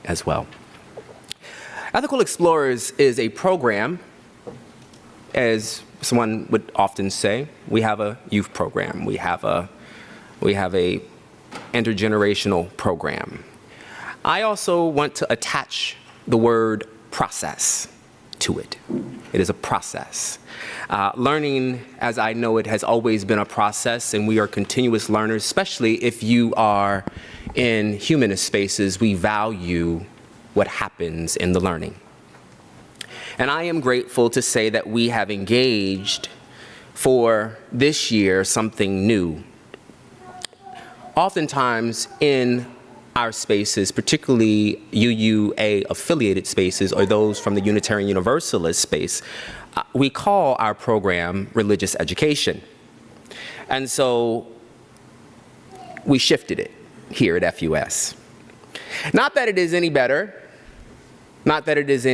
as well. Ethical Explorers is a program, as someone would often say. We have a youth program. We have a intergenerational program. I also want to attach the word process to it. It is a process. Learning, as I know it, has always been a process, and we are continuous learners, especially if you are in humanist spaces. We value what happens in the learning. And I am grateful to say that we have engaged for this year something new. Oftentimes in our spaces, particularly UUA affiliated spaces or those from the Unitarian Universalist space, we call our program Religious Education. And so we shifted it here at FUS. Not that it is any better, not that it is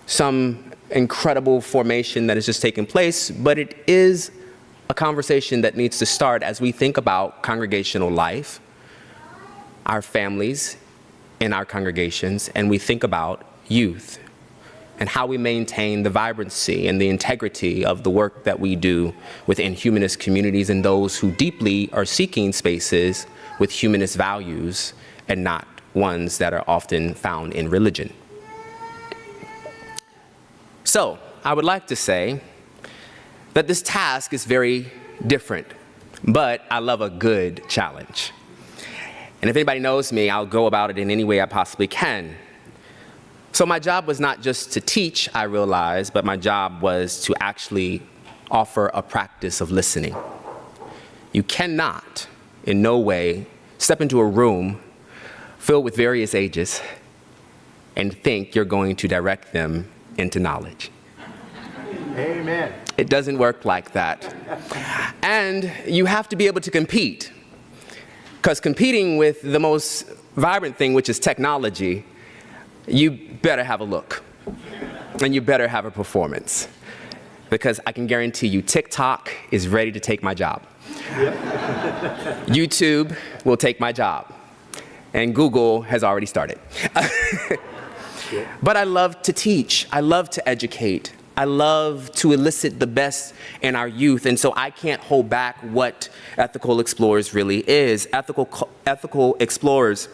some incredible formation that has just taken place, but it is a conversation that needs to start as we think about congregational life, our families in our congregations, and we think about youth and how we maintain the vibrancy and the integrity of the work that we do within humanist communities and those who deeply are seeking spaces with humanist values and not ones that are often found in religion. So, I would like to say that this task is very different, but I love a good challenge. And if anybody knows me, I'll go about it in any way I possibly can. So my job was not just to teach, I realized, but my job was to actually offer a practice of listening. You cannot, in no way, step into a room filled with various ages and think you're going to direct them into knowledge. Amen. It doesn't work like that. And you have to be able to compete. Because competing with the most vibrant thing, which is technology, you better have a look. And you better have a performance. Because I can guarantee you, TikTok is ready to take my job. Yep. YouTube will take my job. And Google has already started. But I love to teach. I love to educate. I love to elicit the best in our youth, and so I can't hold back what Ethical Explorers really is. Ethical Explorers,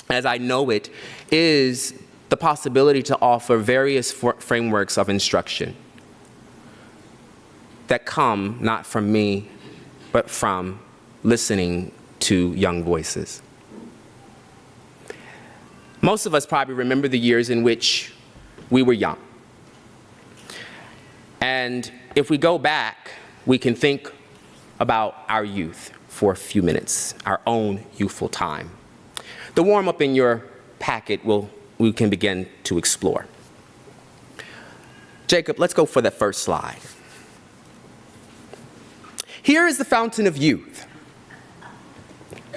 as I know it, is the possibility to offer various frameworks of instruction that come not from me, but from listening to young voices. Most of us probably remember the years in which we were young. And if we go back, we can think about our youth for a few minutes, our own youthful time. The warm-up in your packet we can begin to explore. Jacob, let's go for that first slide. Here is the fountain of youth.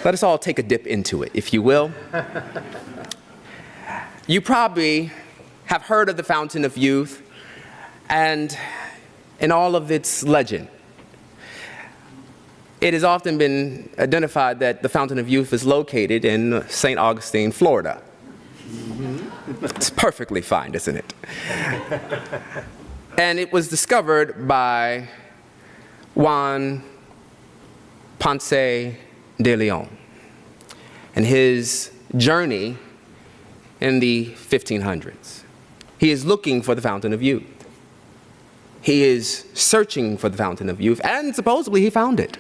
Let us all take a dip into it, if you will. You probably have heard of the fountain of youth and in all of its legend. It has often been identified that the Fountain of Youth is located in St. Augustine, Florida. Mm-hmm. It's perfectly fine, isn't it? And it was discovered by Juan Ponce de Leon and his journey in the 1500s. He is looking for the Fountain of Youth. He is searching for the Fountain of Youth, and supposedly he found it.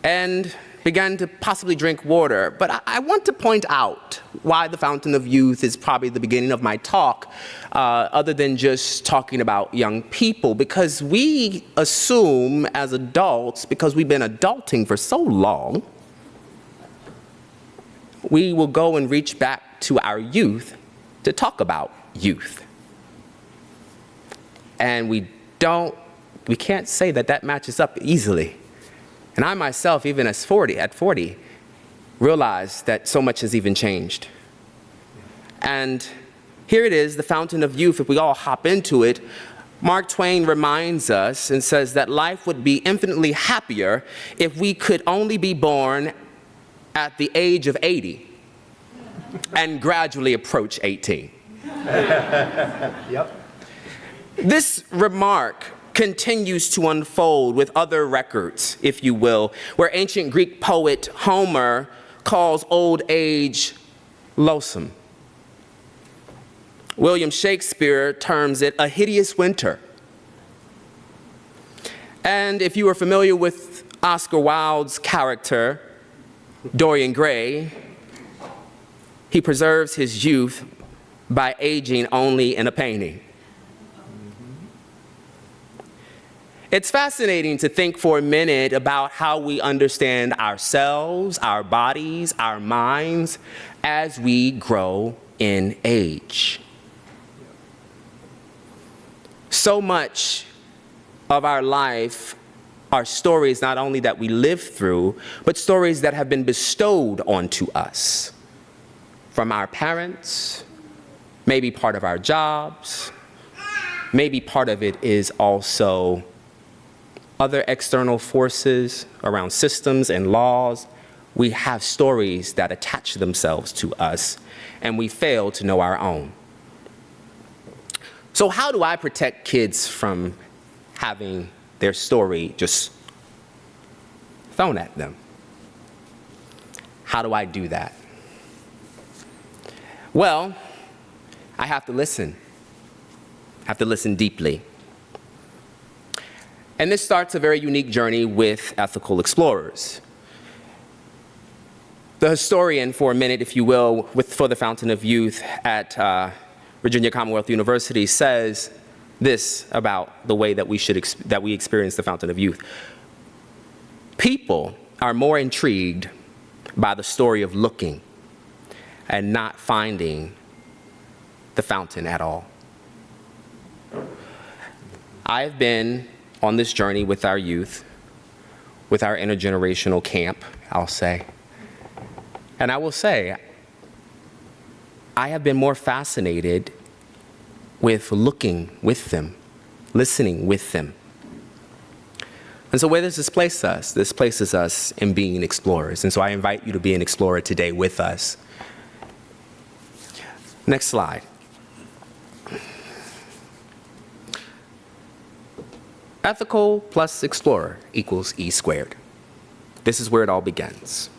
And began to possibly drink water. But I want to point out why the Fountain of Youth is probably the beginning of my talk, other than just talking about young people, because we assume as adults, because we've been adulting for so long, we will go and reach back to our youth to talk about youth. And we can't say that that matches up easily. And I myself, even at 40, realized that so much has even changed. And here it is, the Fountain of Youth. If we all hop into it, Mark Twain reminds us and says that life would be infinitely happier if we could only be born at the age of 80 and gradually approach 18. Yep. This remark continues to unfold with other records, if you will, where ancient Greek poet Homer calls old age loathsome. William Shakespeare terms it a hideous winter. And if you are familiar with Oscar Wilde's character, Dorian Gray, he preserves his youth by aging only in a painting. It's fascinating to think for a minute about how we understand ourselves, our bodies, our minds as we grow in age. So much of our life are stories not only that we live through, but stories that have been bestowed onto us from our parents, maybe part of our jobs, maybe part of it is also other external forces around systems and laws. We have stories that attach themselves to us, and we fail to know our own. So how do I protect kids from having their story just thrown at them? How do I do that? Well, I have to listen. I have to listen deeply. And this starts a very unique journey with ethical explorers. The historian, for a minute, if you will, for the Fountain of Youth at Virginia Commonwealth University, says this about the way that we experience the Fountain of Youth. People are more intrigued by the story of looking and not finding the fountain at all. I've been on this journey with our youth, with our intergenerational camp, I'll say. And I will say, I have been more fascinated with looking with them, listening with them. And so where does this place us? This places us in being explorers. And so I invite you to be an explorer today with us. Next slide. Ethical plus explorer equals E squared. This is where it all begins.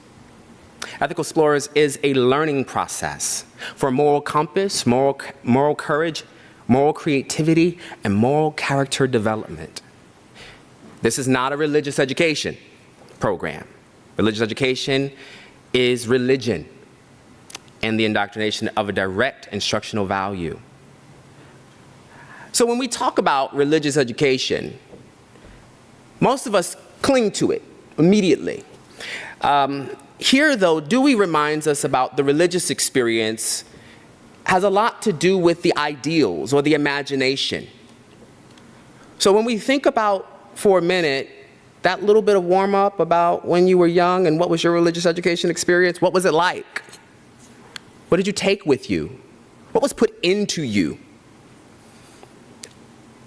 Ethical explorers is a learning process for moral compass, moral courage, moral creativity, and moral character development. This is not a religious education program. Religious education is religion and the indoctrination of a direct instructional value. So when we talk about religious education, most of us cling to it immediately. Here, though, Dewey reminds us about the religious experience has a lot to do with the ideals or the imagination. So when we think about, for a minute, that little bit of warm-up about when you were young and what was your religious education experience, what was it like? What did you take with you? What was put into you?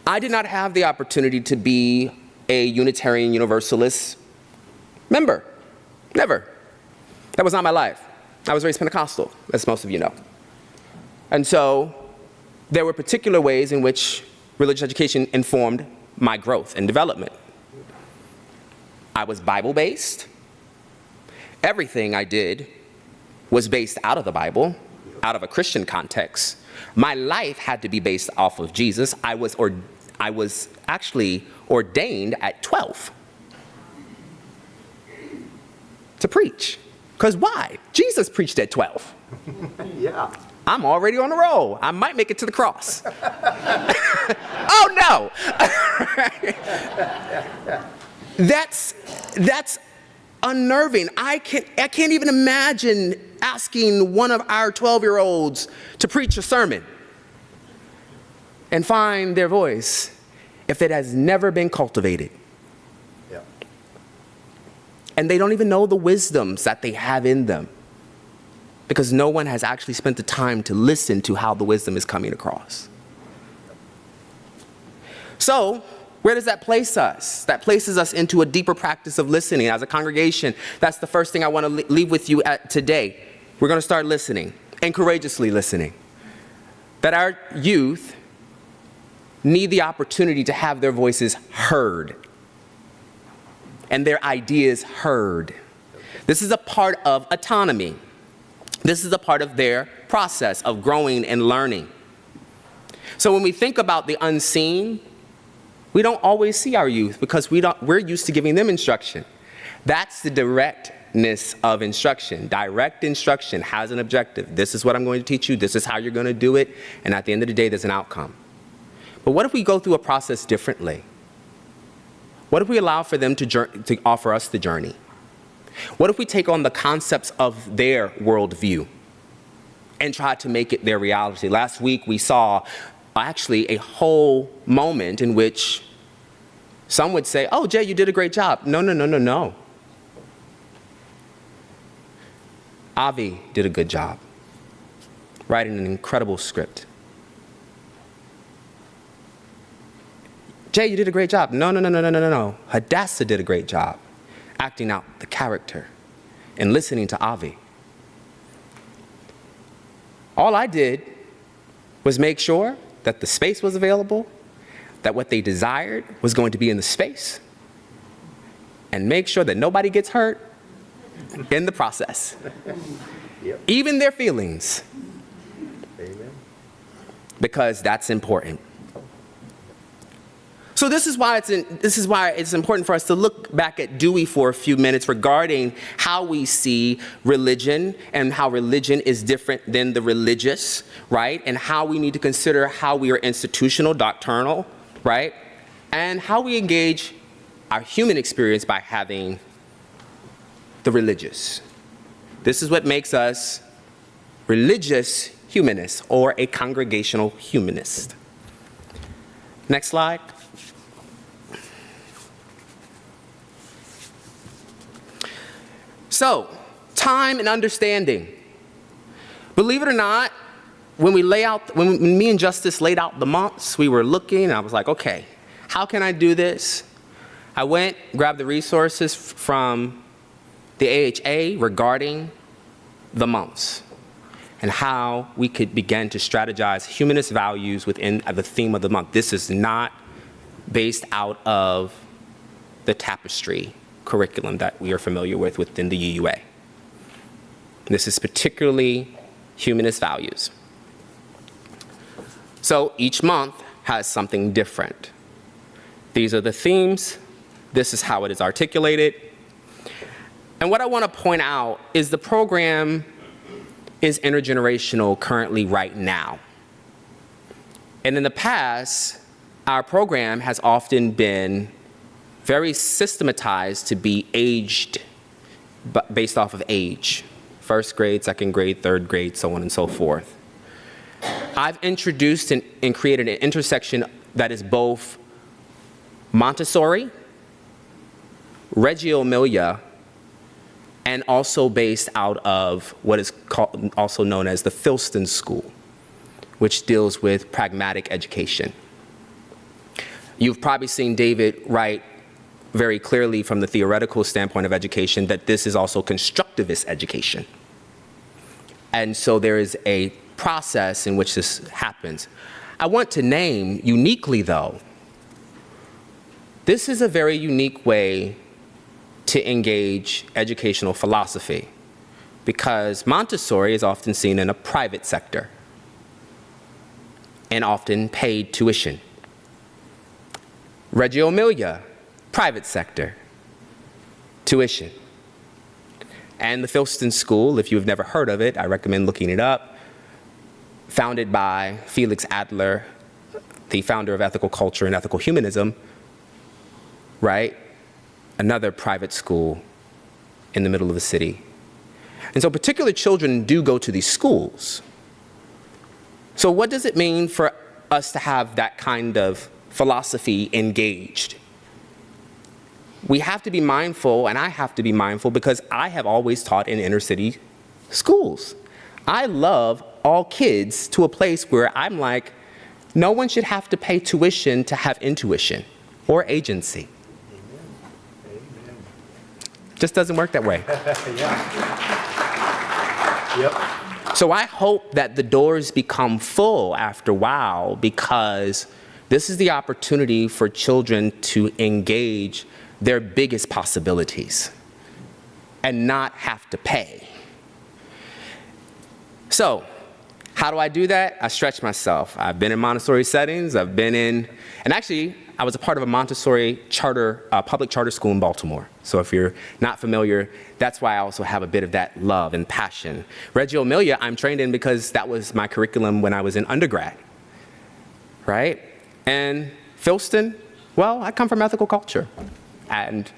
I did not have the opportunity to be a Unitarian Universalist member. Never. That was not my life. I was raised Pentecostal, as most of you know. And so there were particular ways in which religious education informed my growth and development. I was Bible-based. Everything I did was based out of the Bible, out of a Christian context. My life had to be based off of Jesus. I was actually ordained at 12 to preach. Because why? Jesus preached at 12. Yeah. I'm already on the roll. I might make it to the cross. Oh no! That's unnerving. I can't even imagine asking one of our 12-year-olds to preach a sermon and find their voice if it has never been cultivated. Yeah. And they don't even know the wisdoms that they have in them because no one has actually spent the time to listen to how the wisdom is coming across. So, where does that place us? That places us into a deeper practice of listening. As a congregation, that's the first thing I want to leave with you today. We're going to start listening. and courageously listening. That our youth need the opportunity to have their voices heard and their ideas heard. This is a part of autonomy. This is a part of their process of growing and learning. So when we think about the unseen, we don't always see our youth because we're used to giving them instruction. That's the directness of instruction. Direct instruction has an objective. This is what I'm going to teach you. This is how you're going to do it. And at the end of the day, there's an outcome. But what if we go through a process differently? What if we allow for them to offer us the journey? What if we take on the concepts of their worldview and try to make it their reality? Last week we saw actually a whole moment in which some would say, oh, Jay, you did a great job. No, no, no, no, no. Avi did a good job, writing an incredible script. Jay, you did a great job. No, no, no, no, no, no, no, no. Hadassah did a great job, acting out the character and listening to Avi. All I did was make sure that the space was available, that what they desired was going to be in the space, and make sure that nobody gets hurt in the process. Yep. Even their feelings. Amen. Because that's important. So this is why it's important for us to look back at Dewey for a few minutes regarding how we see religion and how religion is different than the religious, right? And how we need to consider how we are institutional, doctrinal, right? And how we engage our human experience by having the religious. This is what makes us religious humanists or a congregational humanist. Next slide. So, time and understanding. Believe it or not, when me and Justice laid out the months, we were looking, and I was like, okay, how can I do this? I went, grabbed the resources from the AHA regarding the months and how we could begin to strategize humanist values within the theme of the month. This is not based out of the tapestry curriculum that we are familiar with within the UUA. This is particularly humanist values. So each month has something different. These are the themes. This is how it is articulated. And what I want to point out is the program is intergenerational currently right now. And in the past, our program has often been very systematized to be aged, based off of age. First grade, second grade, third grade, so on and so forth. I've introduced and created an intersection that is both Montessori, Reggio Emilia, and also based out of what is also known as the Filston School, which deals with pragmatic education. You've probably seen David write very clearly from the theoretical standpoint of education that this is also constructivist education. And so there is a process in which this happens. I want to name uniquely, though, this is a very unique way to engage educational philosophy, because Montessori is often seen in a private sector and often paid tuition. Reggio Emilia, private sector, tuition. And the Filston School, if you've never heard of it, I recommend looking it up, founded by Felix Adler, the founder of ethical culture and ethical humanism, right? Another private school in the middle of the city. And so particular children do go to these schools. So what does it mean for us to have that kind of philosophy engaged? We have to be mindful, and I have to be mindful, because I have always taught in inner city schools. I love all kids to a place where I'm like, no one should have to pay tuition to have intuition or agency. Amen. Just doesn't work that way. Yeah. Yep. So I hope that the doors become full after a while, because this is the opportunity for children to engage their biggest possibilities and not have to pay. So, how do I do that? I stretch myself. I've been in Montessori settings. And actually, I was a part of a Montessori public charter school in Baltimore. So if you're not familiar, that's why I also have a bit of that love and passion. Reggio Emilia, I'm trained in because that was my curriculum when I was in undergrad, right? And Philston, well, I come from ethical culture, and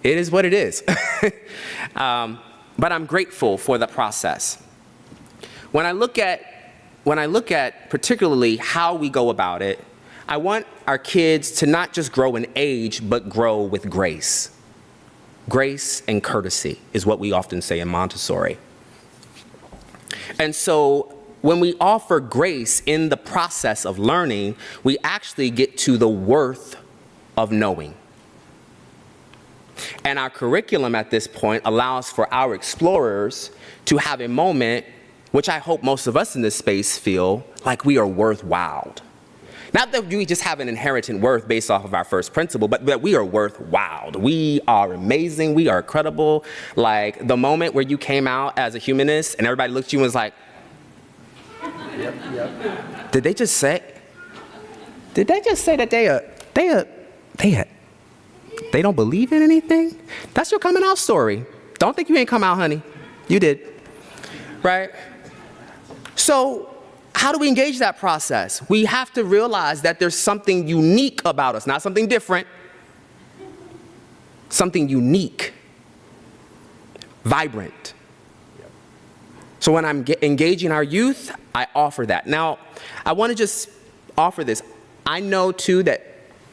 it is what it is. But I'm grateful for the process. When I look at particularly how we go about it, I want our kids to not just grow in age, but grow with grace. Grace and courtesy is what we often say in Montessori. And so when we offer grace in the process of learning, we actually get to the worth of knowing. And our curriculum at this point allows for our explorers to have a moment, which I hope most of us in this space feel like we are worthwhile. Not that we just have an inherent worth based off of our first principle, but that we are worthwhile. We are amazing. We are credible. Like the moment where you came out as a humanist and everybody looked at you and was like, Yep. did they just say that they don't believe in anything? That's your coming out story. Don't think you ain't come out, honey. You did, right? So how do we engage that process? We have to realize that there's something unique about us, not something different, something unique, vibrant. So when I'm engaging our youth, I offer that. Now, I want to just offer this. I know too that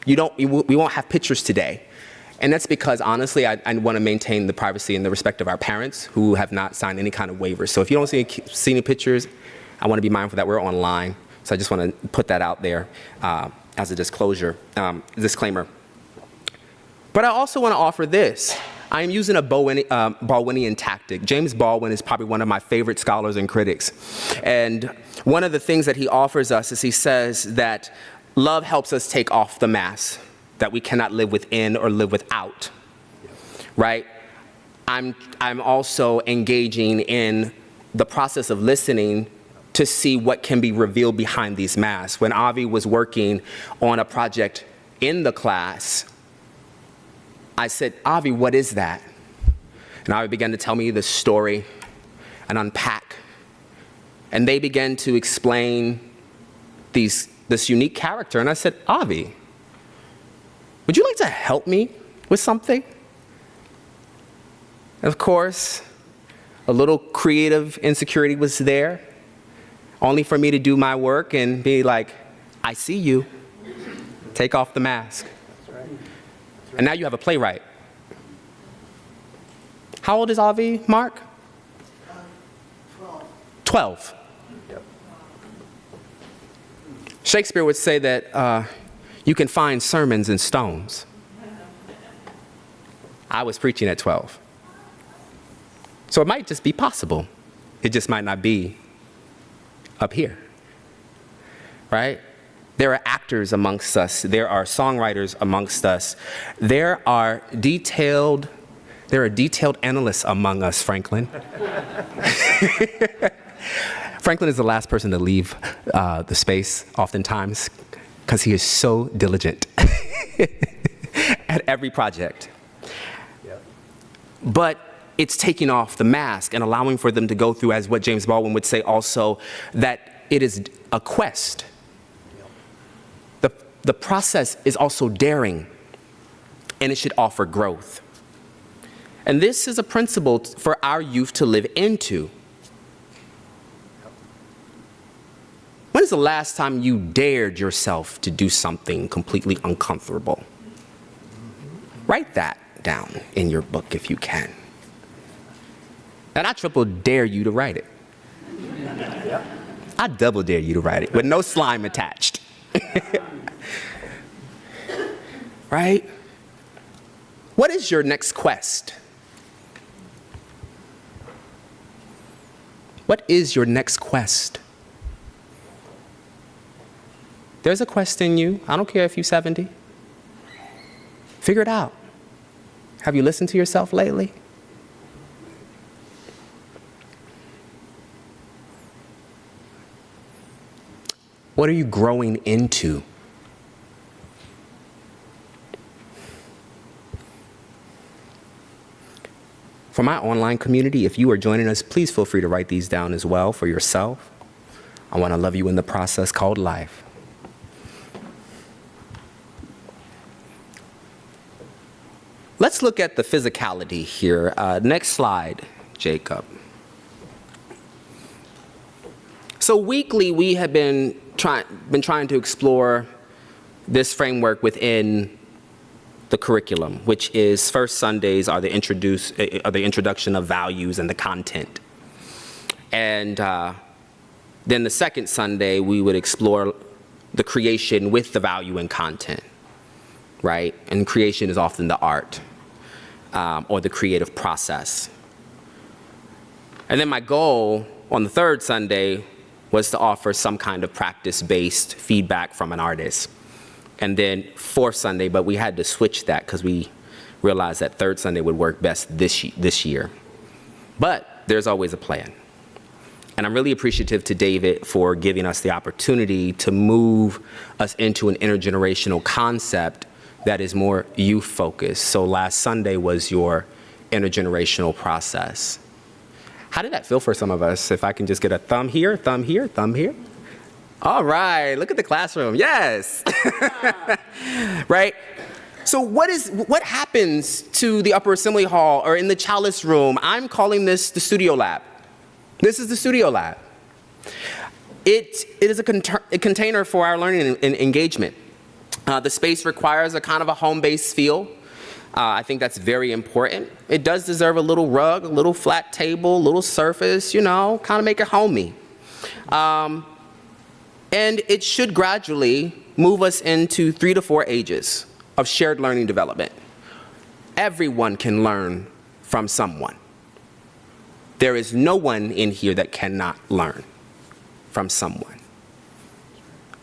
we won't have pictures today. And that's because, honestly, I want to maintain the privacy and the respect of our parents who have not signed any kind of waivers. So if you don't see any pictures, I want to be mindful that we're online. So I just want to put that out there as a disclosure, disclaimer. But I also want to offer this. I am using a Baldwinian tactic. James Baldwin is probably one of my favorite scholars and critics. And one of the things that he offers us is he says that love helps us take off the mask that we cannot live within or live without, right? I'm also engaging in the process of listening to see what can be revealed behind these masks. When Avi was working on a project in the class, I said, Avi, what is that? And Avi began to tell me the story and unpack. And they began to explain this unique character. And I said, Avi, would you like to help me with something? And of course, a little creative insecurity was there, only for me to do my work and be like, I see you. Take off the mask. That's right. And now you have a playwright. How old is Avi, Mark? 12. Yep. Shakespeare would say that you can find sermons in stones. I was preaching at 12. So it might just be possible. It just might not be up here, right? There are actors amongst us. There are songwriters amongst us. There are detailed analysts among us, Franklin. Franklin is the last person to leave the space oftentimes because he is so diligent at every project. Yep. But it's taking off the mask and allowing for them to go through, as what James Baldwin would say also, that it is a quest. The process is also daring, and it should offer growth. And this is a principle for our youth to live into. When is the last time you dared yourself to do something completely uncomfortable? Write that down in your book if you can. And I triple dare you to write it. Yep. I double dare you to write it with no slime attached. Right? What is your next quest? What is your next quest? There's a quest in you. I don't care if you're 70. Figure it out. Have you listened to yourself lately? What are you growing into? For my online community, if you are joining us, please feel free to write these down as well for yourself. I want to love you in the process called life. Let's look at the physicality here. Next slide, Jacob. So weekly, we have been trying to explore this framework within the curriculum, which is first Sundays are the introduction of values and the content. And then the second Sunday, we would explore the creation with the value and content, right? And creation is often the art or the creative process. And then my goal on the third Sunday was to offer some kind of practice-based feedback from an artist. And then fourth Sunday, but we had to switch that because we realized that third Sunday would work best this year. But there's always a plan. And I'm really appreciative to David for giving us the opportunity to move us into an intergenerational concept that is more youth-focused. So last Sunday was your intergenerational process. How did that feel for some of us? If I can just get a thumb here, thumb here, thumb here. All right, look at the classroom, yes. Right? So what happens to the upper assembly hall or in the chalice room? I'm calling this the studio lab. This is the studio lab. It is a container for our learning and engagement. The space requires a kind of a home-based feel. I think that's very important. It does deserve a little rug, a little flat table, a little surface, you know, kind of make it homey. And it should gradually move us into 3 to 4 ages of shared learning development. Everyone can learn from someone. There is no one in here that cannot learn from someone.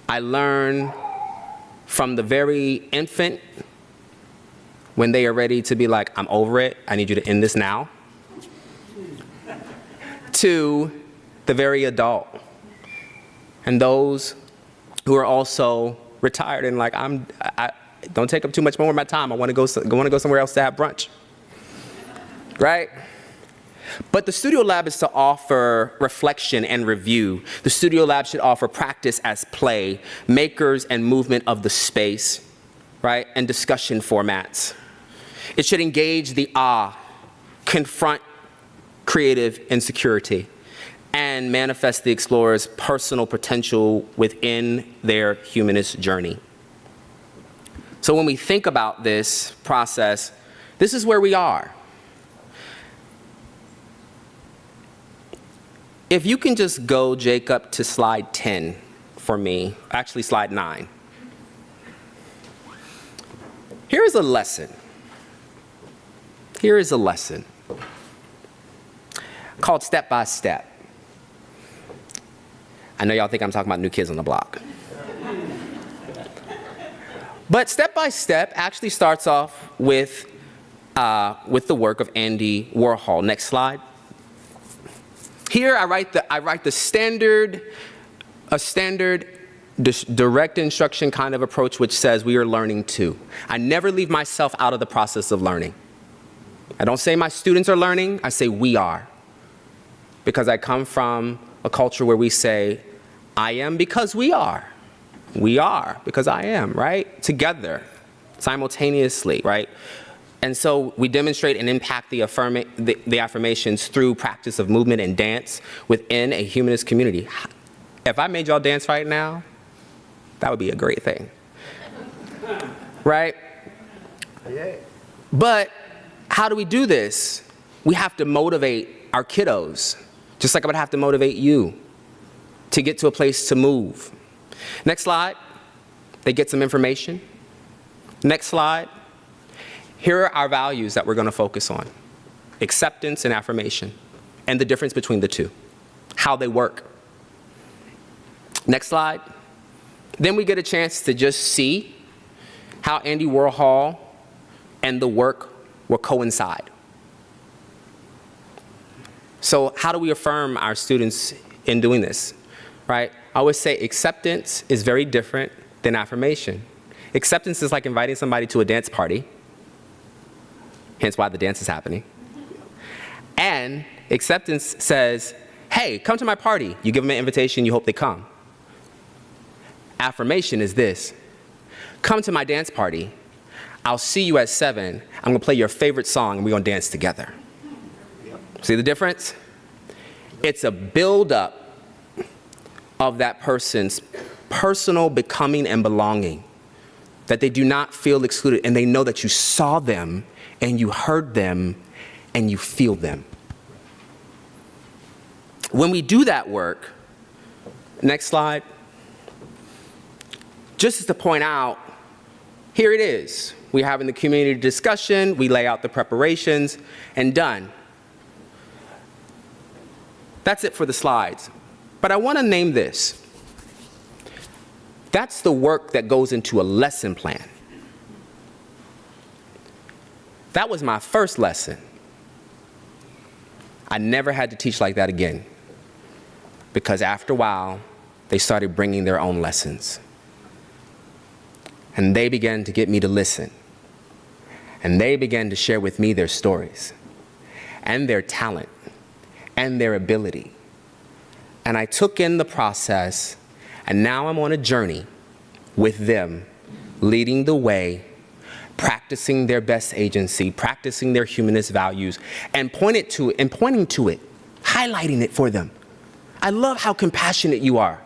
I learn from the very infant when they are ready to be like, I'm over it, I need you to end this now, to the very adult. And those who are also retired and like, I don't take up too much more of my time. I want to go somewhere else to have brunch, right? But the studio lab is to offer reflection and review. The studio lab should offer practice as play, makers and movement of the space, right? And discussion formats. It should engage the confront creative insecurity, and manifest the explorer's personal potential within their humanist journey. So when we think about this process, this is where we are. If you can just go, Jacob, to slide 10 for me, actually slide 9. Here's a lesson. Here is a lesson called Step by Step. I know y'all think I'm talking about New Kids on the Block. But Step by Step actually starts off with the work of Andy Warhol. Next slide. Here I write the standard direct instruction kind of approach, which says we are learning too. I never leave myself out of the process of learning. I don't say my students are learning, I say we are. Because I come from a culture where we say, I am because we are. We are because I am, right? Together, simultaneously, right? And so we demonstrate and impact the affirmations through practice of movement and dance within a humanist community. If I made y'all dance right now, that would be a great thing, right? Yeah. But how do we do this? We have to motivate our kiddos, just like I would have to motivate you to get to a place to move. Next slide. They get some information. Next slide. Here are our values that we're going to focus on: acceptance and affirmation, and the difference between the two. how they work. Next slide. Then we get a chance to just see how Andy Warhol and the work will coincide. So how do we affirm our students in doing this, right? I always say acceptance is very different than affirmation. Acceptance is like inviting somebody to a dance party, hence why the dance is happening. And acceptance says, hey, come to my party. You give them an invitation, you hope they come. Affirmation is this: come to my dance party. I'll see you at 7. I'm gonna play your favorite song and we're gonna dance together. See the difference? It's a build-up of that person's personal becoming and belonging, that they do not feel excluded and they know that you saw them and you heard them and you feel them. When we do that work, next slide, just to point out, here it is. We're having the community discussion, we lay out the preparations, and done. That's it for the slides. But I want to name this. That's the work that goes into a lesson plan. That was my first lesson. I never had to teach like that again, because after a while, they started bringing their own lessons. And they began to get me to listen. And they began to share with me their stories and their talent and their ability. And I took in the process, and now I'm on a journey with them, leading the way, practicing their best agency, practicing their humanist values, and pointing to it, highlighting it for them. I love how compassionate you are.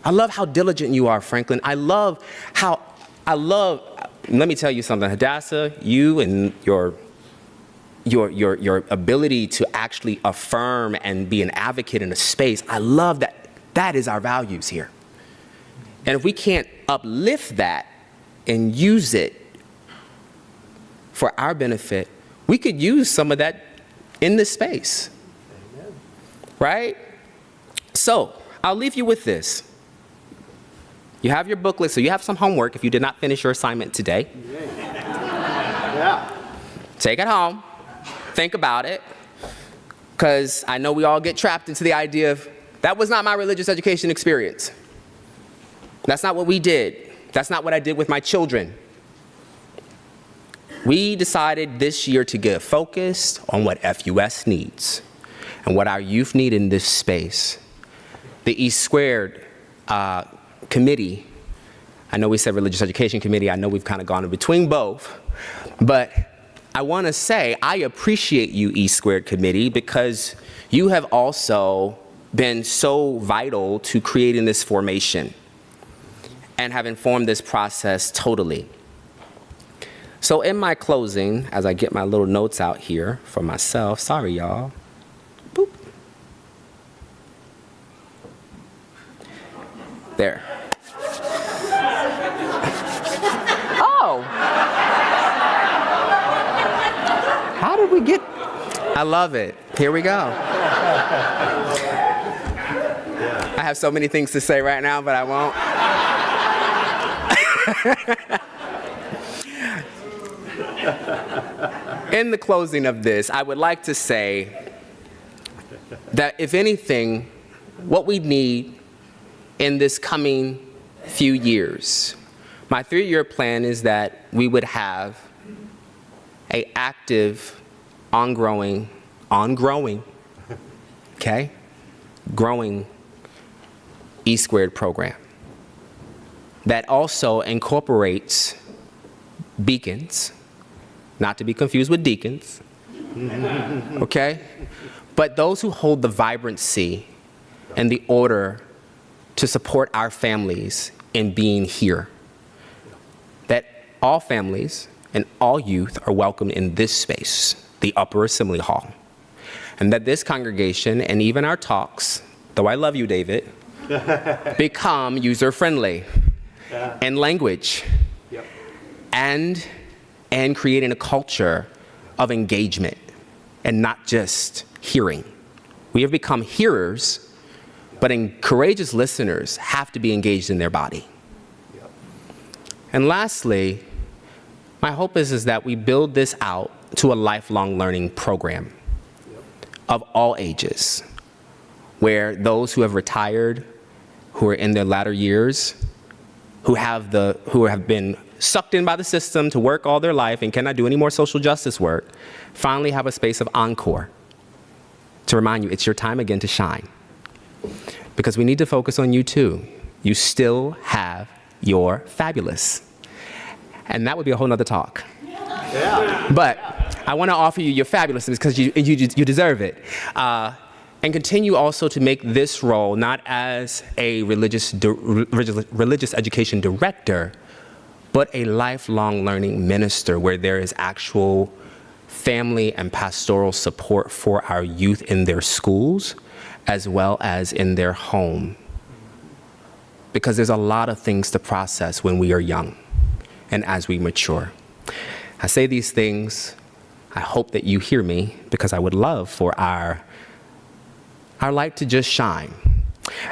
I love how diligent you are, Franklin. Let me tell you something, Hadassah, you and your ability to actually affirm and be an advocate in a space, I love that. That is our values here. And if we can't uplift that and use it for our benefit, we could use some of that in this space. Amen. Right? So, I'll leave you with this. You have your booklet, so you have some homework if you did not finish your assignment today. Yeah. Take it home. Think about it. Because I know we all get trapped into the idea of, that was not my religious education experience. That's not what we did. That's not what I did with my children. We decided this year to get focused on what FUS needs and what our youth need in this space. The E Squared committee, I know we said Religious Education Committee, I know we've kind of gone in between both, but I want to say I appreciate you, E Squared Committee, because you have also been so vital to creating this formation and have informed this process totally. So in my closing, as I get my little notes out here for myself, sorry y'all. Boop. There. Oh. How did we get? I love it. Here we go. I have so many things to say right now, but I won't. In the closing of this, I would like to say that if anything, what we need in this coming few years, my 3-year plan is that we would have an active, growing E Squared program that also incorporates beacons, not to be confused with deacons, okay? But those who hold the vibrancy and the order to support our families in being here. That all families and all youth are welcome in this space, the Upper Assembly Hall. And that this congregation and even our talks, though I love you, David, become user-friendly in language and creating a culture of engagement and not just hearing. We have become hearers, but courageous listeners have to be engaged in their body. Yep. And lastly, my hope is that we build this out to a lifelong learning program of all ages, where those who have retired, who are in their latter years, who have been sucked in by the system to work all their life and cannot do any more social justice work, finally have a space of encore to remind you it's your time again to shine. Because we need to focus on you too. You still have your fabulous. And that would be a whole nother talk. Yeah. But I want to offer you your fabulous because you deserve it. And continue also to make this role not as a religious education director, but a lifelong learning minister where there is actual family and pastoral support for our youth in their schools as well as in their home. Because there's a lot of things to process when we are young and as we mature. I say these things, I hope that you hear me, because I would love for our light to just shine.